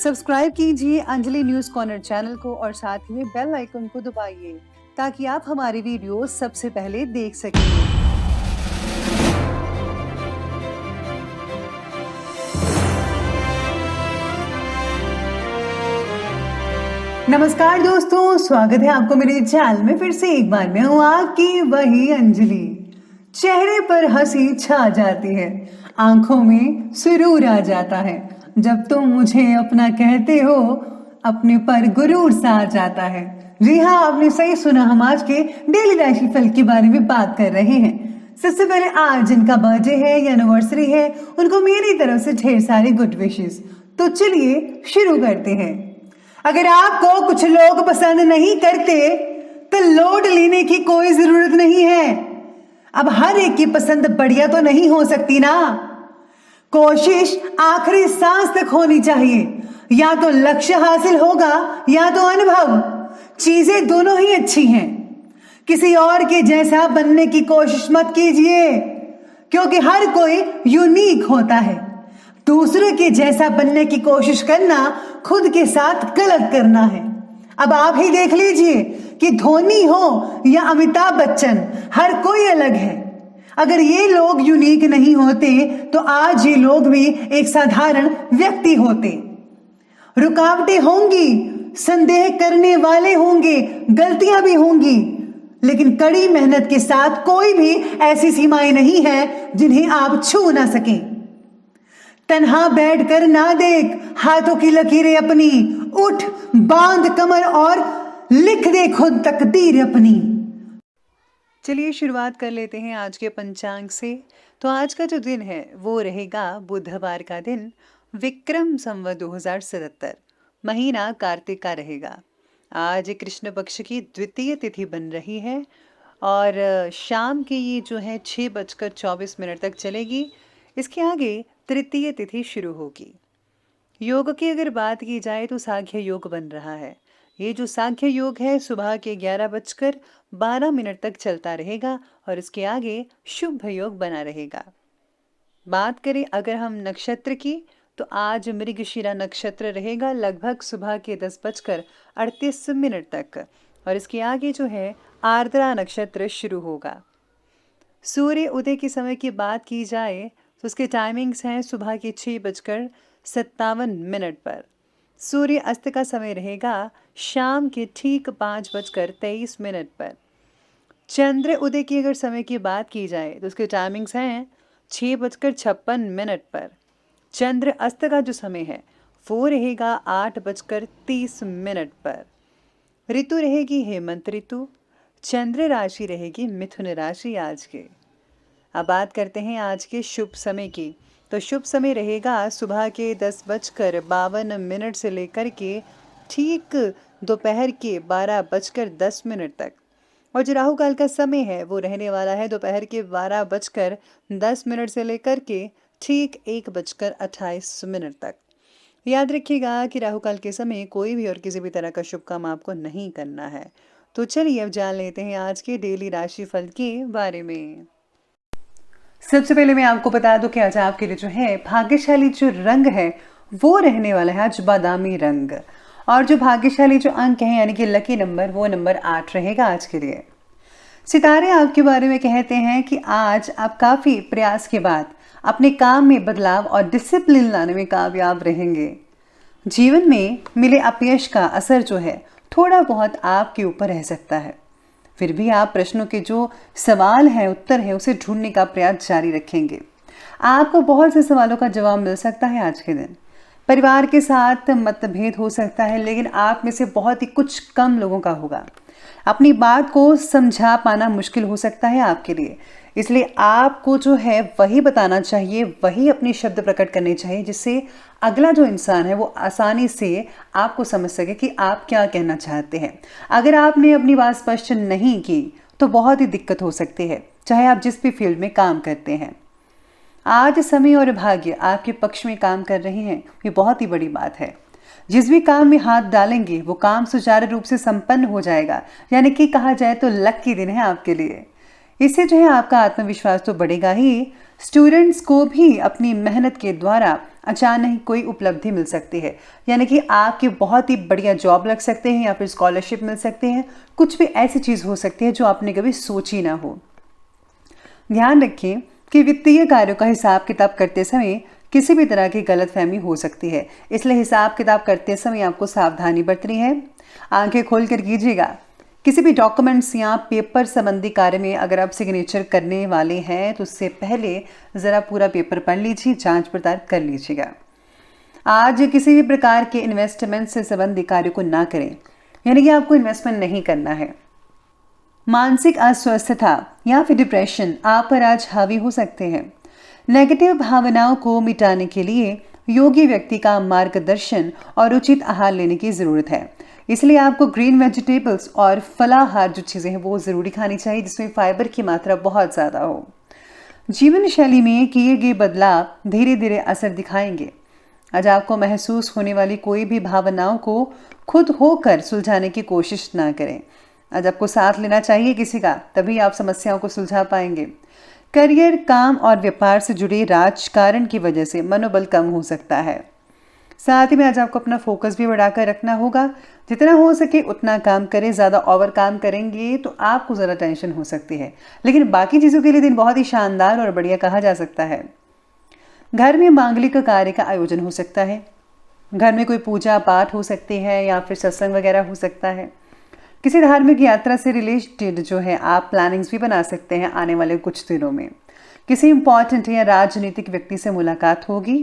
Subscribe कीजिए Anjali news corner channel को और साथ ही में बेल आइकन को दबाइए ताकि आप हमारी वीडियो सबसे पहले देख सकें। नमस्कार दोस्तों, स्वागत है आपको मेरे चैनल में फिर से एक बार। मैं हूँ आपकी वही अंजलि। चेहरे पर हंसी छा जाती है, आंखों में सुरूर आ जाता है। जब तुम मुझे अपना कहते हो, अपने पर गुरूर सा आ जाता है। जी हाँ, आपने सही सुना, हम आज के डेली राशिफल के बारे में बात कर रहे हैं। सबसे पहले आज जिनका बर्थडे है या एनिवर्सरी है, उनको मेरी तरफ से ढेर सारे गुड विशेस। तो चलिए शुरू करते हैं। अगर आपको कुछ लोग पसंद नहीं करते तो लोड लेने की कोई जरूरत नहीं है। अब हर एक की पसंद बढ़िया तो नहीं हो सकती ना। कोशिश आखिरी सांस तक होनी चाहिए। या तो लक्ष्य हासिल होगा या तो अनुभव। चीजें दोनों ही अच्छी हैं। किसी और के जैसा बनने की कोशिश मत कीजिए, क्योंकि हर कोई यूनिक होता है। दूसरे के जैसा बनने की कोशिश करना खुद के साथ गलत करना है। अब आप ही देख लीजिए कि धोनी हो या अमिताभ बच्चन, हर कोई अलग है। अगर ये लोग यूनिक नहीं होते तो आज ये लोग भी एक साधारण व्यक्ति होते। रुकावटें होंगी, संदेह करने वाले होंगे, गलतियां भी होंगी, लेकिन कड़ी मेहनत के साथ कोई भी ऐसी सीमाएं नहीं है जिन्हें आप छू ना सकें। तन्हा बैठकर ना देख हाथों की लकीरें अपनी, उठ बांध कमर और लिख दे खुद तकदीर अपनी। चलिए शुरुआत कर लेते हैं आज के पंचांग से। तो आज का जो दिन है वो रहेगा बुधवार का दिन, विक्रम संवत 2077, महीना कार्तिक का रहेगा। आज कृष्ण पक्ष की द्वितीय तिथि बन रही है और शाम के ये जो है 6:24 तक चलेगी। इसके आगे तृतीय तिथि शुरू होगी। योग की अगर बात की जाए तो सांख्य योग बन रहा है। ये जो सांख्य योग है सुबह के 11:12 तक चलता रहेगा और इसके आगे शुभ योग बना रहेगा। बात करें अगर हम नक्षत्र की, तो आज मृगशिरा नक्षत्र रहेगा लगभग सुबह के 10:38 तक और इसके आगे जो है आर्द्रा नक्षत्र शुरू होगा। सूर्य उदय के समय की बात की जाए तो उसके टाइमिंग्स हैं सुबह के 6:57 पर। सूर्य अस्त का समय रहेगा शाम के ठीक 5:23 पर। चंद्र उदय की अगर समय की बात की जाए तो उसके टाइमिंग्स हैं 6:56 पर। चंद्र अस्त का जो समय है वो रहेगा 8:30 पर। ऋतु रहेगी हेमंत ऋतु। चंद्र राशि रहेगी मिथुन राशि आज के। अब बात करते हैं आज के शुभ समय की। तो शुभ समय रहेगा सुबह के 10:52 से लेकर के ठीक दोपहर के 12:10 तक। और जो राहु काल का समय है वो रहने वाला है दोपहर के 12:10 से लेकर के ठीक 1:28 तक। याद रखिएगा कि राहु काल के समय कोई भी और किसी भी तरह का शुभ काम आपको नहीं करना है। तो चलिए अब जान लेते हैं आज के डेली राशिफल के बारे में। सबसे पहले मैं आपको बता दूं कि आज आपके लिए जो है भाग्यशाली जो रंग है वो रहने वाला है आज बादामी रंग। और जो भाग्यशाली जो अंक है यानी कि लकी नंबर, वो नंबर 8 रहेगा आज के लिए। सितारे आपके बारे में कहते हैं कि आज आप काफ़ी प्रयास के बाद अपने काम में बदलाव और डिसिप्लिन लाने में कामयाब रहेंगे। जीवन में मिले अपयश का असर जो है थोड़ा बहुत आपके ऊपर रह सकता है, फिर भी आप प्रश्नों के जो सवाल हैं, उत्तर है, उसे ढूंढने का प्रयास जारी रखेंगे। आपको बहुत से सवालों का जवाब मिल सकता है आज के दिन। परिवार के साथ मतभेद हो सकता है, लेकिन आप में से बहुत ही कुछ कम लोगों का होगा। अपनी बात को समझा पाना मुश्किल हो सकता है आपके लिए, इसलिए आपको जो है वही बताना चाहिए, वही अपने शब्द प्रकट करने चाहिए, जिससे अगला जो इंसान है वो आसानी से आपको समझ सके कि आप क्या कहना चाहते हैं। अगर आपने अपनी बात स्पष्ट नहीं की तो बहुत ही दिक्कत हो सकती है, चाहे आप जिस भी फील्ड में काम करते हैं। आज समय और भाग्य आपके पक्ष में काम कर रहे हैं, ये बहुत ही बड़ी बात है। जिस भी काम में हाथ डालेंगे वो काम सुचारू रूप से संपन्न हो जाएगा, यानी कि कहा जाए तो लकी दिन है आपके लिए। इससे जो है आपका आत्मविश्वास तो बढ़ेगा ही, स्टूडेंट्स को भी अपनी मेहनत के द्वारा अचानक कोई उपलब्धि मिल सकती है, यानी कि आपकी बहुत ही बढ़िया जॉब लग सकते हैं या फिर स्कॉलरशिप मिल सकते हैं। कुछ भी ऐसी चीज़ हो सकती है जो आपने कभी सोची ना हो। ध्यान रखें कि वित्तीय कार्यों का हिसाब किताब करते समय किसी भी तरह की गलतफहमी हो सकती है, इसलिए हिसाब किताब करते समय आपको सावधानी बरतनी है। आंखें खोल कर कीजिएगा। किसी भी डॉक्यूमेंट्स या पेपर संबंधी कार्य में अगर आप सिग्नेचर करने वाले हैं तो उससे पहले ज़रा पूरा पेपर पढ़ लीजिए, जांच पड़ताल कर लीजिएगा। आज किसी भी प्रकार के इन्वेस्टमेंट से संबंधित कार्य को ना करें, यानी कि आपको इन्वेस्टमेंट नहीं करना है। मानसिक अस्वस्थता या फिर डिप्रेशन आप पर आज हावी हो सकते हैं। नेगेटिव भावनाओं को मिटाने के लिए योगी व्यक्ति का मार्गदर्शन और उचित आहार लेने की ज़रूरत है, इसलिए आपको ग्रीन वेजिटेबल्स और फलाहार जो चीज़ें हैं वो ज़रूरी खानी चाहिए, जिसमें फाइबर की मात्रा बहुत ज़्यादा हो। जीवन शैली में किए गए बदलाव धीरे धीरे असर दिखाएंगे। आज आपको महसूस होने वाली कोई भी भावनाओं को खुद होकर सुलझाने की कोशिश ना करें। आज आपको साथ लेना चाहिए किसी का, तभी आप समस्याओं को सुलझा पाएंगे। करियर, काम और व्यापार से जुड़े राजकारण की वजह से मनोबल कम हो सकता है। साथ ही में आज आपको अपना फोकस भी बढ़ाकर रखना होगा। जितना हो सके उतना काम करें, ज़्यादा ओवर काम करेंगे तो आपको ज़्यादा टेंशन हो सकती है, लेकिन बाकी चीज़ों के लिए दिन बहुत ही शानदार और बढ़िया कहा जा सकता है। घर में मांगलिक कार्य का आयोजन हो सकता है। घर में कोई पूजा पाठ हो सकती है या फिर सत्संग वगैरह हो सकता है। किसी धार्मिक यात्रा से रिलेटेड जो है आप प्लानिंग्स भी बना सकते हैं आने वाले कुछ दिनों में। किसी इंपॉर्टेंट या राजनीतिक व्यक्ति से मुलाकात होगी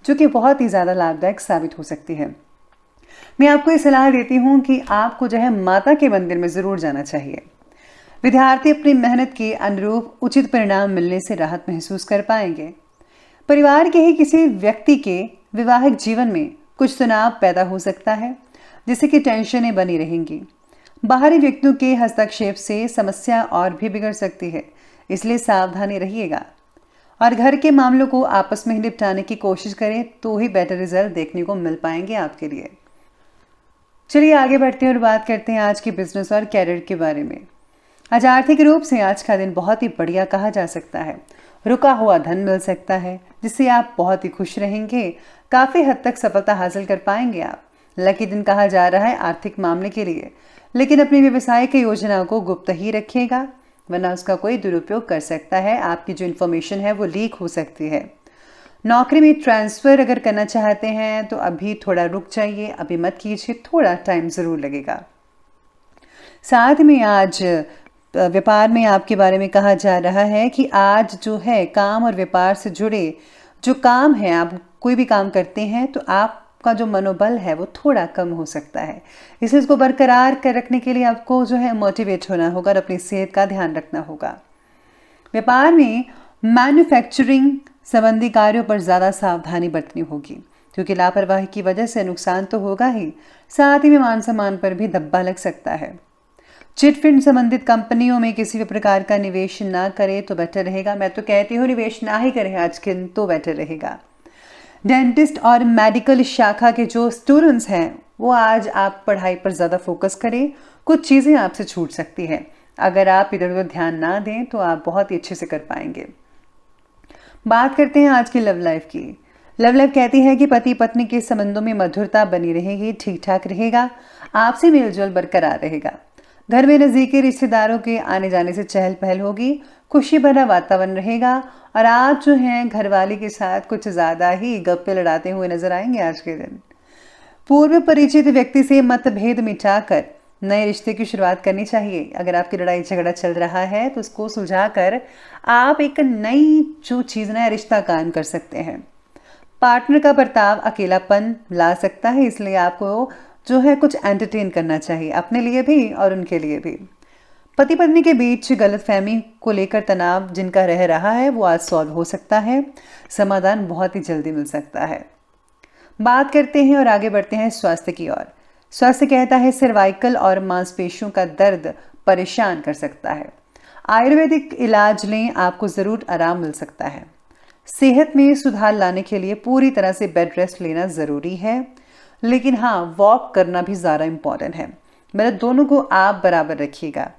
जो कि बहुत ही ज़्यादा लाभदायक साबित हो सकती है। मैं आपको ये सलाह देती हूँ कि आपको जो है माता के मंदिर में ज़रूर जाना चाहिए। विद्यार्थी अपनी मेहनत के अनुरूप उचित परिणाम मिलने से राहत महसूस कर पाएंगे। परिवार के ही किसी व्यक्ति के वैवाहिक जीवन में कुछ तनाव पैदा हो सकता है, जिससे कि टेंशनें बनी रहेंगी। बाहरी व्यक्तियों के हस्तक्षेप से समस्या और भी बिगड़ सकती है, इसलिए सावधानी रहिएगा और घर के मामलों को आपस में ही निपटाने की कोशिश करें, तो ही बेटर रिजल्ट देखने को मिल पाएंगे आपके लिए। चलिए आगे बढ़ते हैं और बात करते हैं आज के बिजनेस और कैरियर के बारे में। आज आर्थिक रूप से आज का दिन बहुत ही बढ़िया कहा जा सकता है। रुका हुआ धन मिल सकता है, जिससे आप बहुत ही खुश रहेंगे। काफ़ी हद तक सफलता हासिल कर पाएंगे आप। लकी दिन कहा जा रहा है आर्थिक मामले के लिए, लेकिन अपनी व्यवसाय की योजनाओं को गुप्त ही रखिएगा, वरना उसका कोई दुरुपयोग कर सकता है। आपकी जो इन्फॉर्मेशन है वो लीक हो सकती है। नौकरी में ट्रांसफ़र अगर करना चाहते हैं तो अभी थोड़ा रुक जाइए, अभी मत कीजिए, थोड़ा टाइम ज़रूर लगेगा। साथ में आज व्यापार में आपके बारे में कहा जा रहा है कि आज जो है काम और व्यापार से जुड़े जो काम है, आप कोई भी काम करते हैं तो आपका जो मनोबल है वो थोड़ा कम हो सकता है, इसलिए इसको बरकरार कर रखने के लिए आपको जो है मोटिवेट होना होगा और अपनी सेहत का ध्यान रखना होगा। व्यापार में मैन्युफैक्चरिंग संबंधी कार्यों पर ज़्यादा सावधानी बरतनी होगी, क्योंकि लापरवाही की वजह से नुकसान तो होगा ही, साथ ही में मान सम्मान पर भी धब्बा लग सकता है। चिटफंड संबंधित कंपनियों में किसी भी प्रकार का निवेश ना करें तो बेटर रहेगा। मैं तो कहती हूँ निवेश ना ही करें आज के दिन तो बेटर रहेगा। डेंटिस्ट और मेडिकल शाखा के जो स्टूडेंट्स हैं वो आज आप पढ़ाई पर ज़्यादा फोकस करें। कुछ चीज़ें आपसे छूट सकती हैं, अगर आप इधर उधर ध्यान ना दें तो आप बहुत ही अच्छे से कर पाएंगे। बात करते हैं आज की लव लाइफ की। लव लाइफ कहती है कि पति पत्नी के संबंधों में मधुरता बनी रहेगी, ठीक ठाक रहेगा, आपसी मेलजोल बरकरार रहेगा। घर में नज़दीकी रिश्तेदारों के आने जाने से चहल पहल होगी, खुशी भरा वातावरण रहेगा और आप जो हैं घरवाली के साथ कुछ ज़्यादा ही गप्पे लड़ाते हुए नजर आएंगे आज के दिन। पूर्व परिचित व्यक्ति से मतभेद मिटाकर नए रिश्ते की शुरुआत करनी चाहिए। अगर आपकी लड़ाई झगड़ा चल रहा है तो उसको सुलझाकर आप एक नई जो चीज़, नया रिश्ता कायम कर सकते हैं। पार्टनर का बर्ताव अकेलापन ला सकता है, इसलिए आपको जो है कुछ एंटरटेन करना चाहिए, अपने लिए भी और उनके लिए भी। पति पत्नी के बीच गलतफहमी को लेकर तनाव जिनका रह रहा है वो आज सॉल्व हो सकता है, समाधान बहुत ही जल्दी मिल सकता है। बात करते हैं और आगे बढ़ते हैं स्वास्थ्य की ओर। स्वास्थ्य कहता है सर्वाइकल और मांसपेशियों का दर्द परेशान कर सकता है। आयुर्वेदिक इलाज लें, आपको ज़रूर आराम मिल सकता है। सेहत में सुधार लाने के लिए पूरी तरह से बेड रेस्ट लेना ज़रूरी है, लेकिन हाँ वॉक करना भी ज़्यादा इम्पॉर्टेंट है। मतलब दोनों को आप बराबर रखिएगा।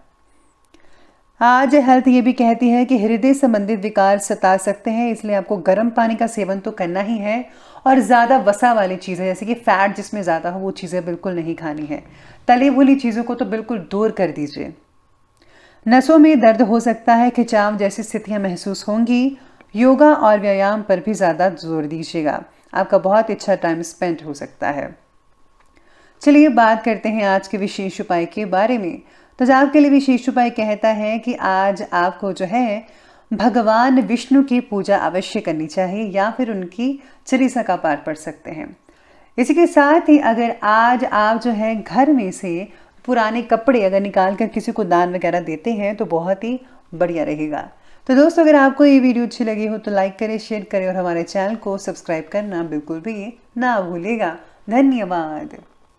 आज हेल्थ ये भी कहती है कि हृदय संबंधित विकार सता सकते हैं, इसलिए आपको गर्म पानी का सेवन तो करना ही है और ज़्यादा वसा वाली चीज़ें जैसे कि फैट जिसमें ज़्यादा हो वो चीज़ें बिल्कुल नहीं खानी है। तली भुनी चीज़ों को तो बिल्कुल दूर कर दीजिए। नसों में दर्द हो सकता है, खिंचाव जैसी स्थितियां महसूस होंगी। योगा और व्यायाम पर भी ज़्यादा जोर दीजिएगा, आपका बहुत अच्छा टाइम स्पेंड हो सकता है। चलिए बात करते हैं आज के विशेष उपाय के बारे में। तो आपके लिए विशेष उपाय कहता है कि आज आपको जो है भगवान विष्णु की पूजा अवश्य करनी चाहिए या फिर उनकी चालीसा का पाठ पढ़ सकते हैं। इसी के साथ ही अगर आज आप जो है घर में से पुराने कपड़े अगर निकाल कर किसी को दान वगैरह देते हैं तो बहुत ही बढ़िया रहेगा। तो दोस्तों अगर आपको ये वीडियो अच्छी लगी हो तो लाइक करें, शेयर करें और हमारे चैनल को सब्सक्राइब करना बिल्कुल भी ना भूलिएगा। धन्यवाद।